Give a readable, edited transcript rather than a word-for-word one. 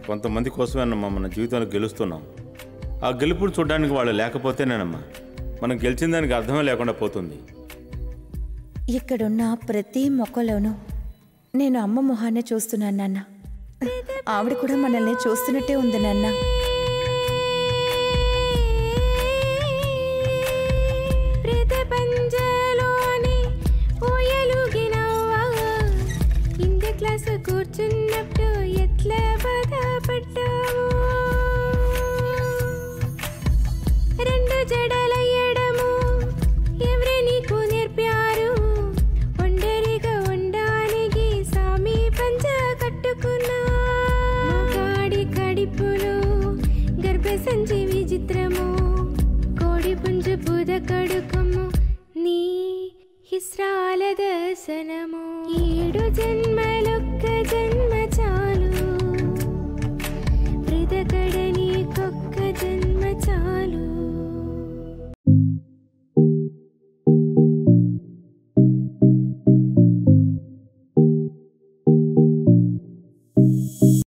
కొంతమంది కోసమేనమ్మా మన జీవితంలో గెలుస్తున్నాం. ఆ గెలుపుడు చూడడానికి వాళ్ళు లేకపోతేనేనమ్మా మనం గెలిచిన దానికి అర్థమే లేకుండా పోతుంది. ఇక్కడున్న ప్రతి మొక్కలోనూ నేను అమ్మ మొహాన్ని చూస్తున్నాను నాన్న. ఆవిడ కూడా మనల్ని చూస్తున్నట్టే ఉంది నాన్న. కూర్చున్నప్పుడు ఎట్లా బాధపడ్డావు, రెండు జడలయ్యడము ఎవరే నీకు నేర్పారు, ఒంటరిగా ఉండడానికి సామి పంచ కట్టుకున్నా, గాడి కడిపులు గర్భసంచి విచిత్రము, కోడి పుంజు పుద కడుకము నీ హిస్రాల దర్శనము, 7 జన్మ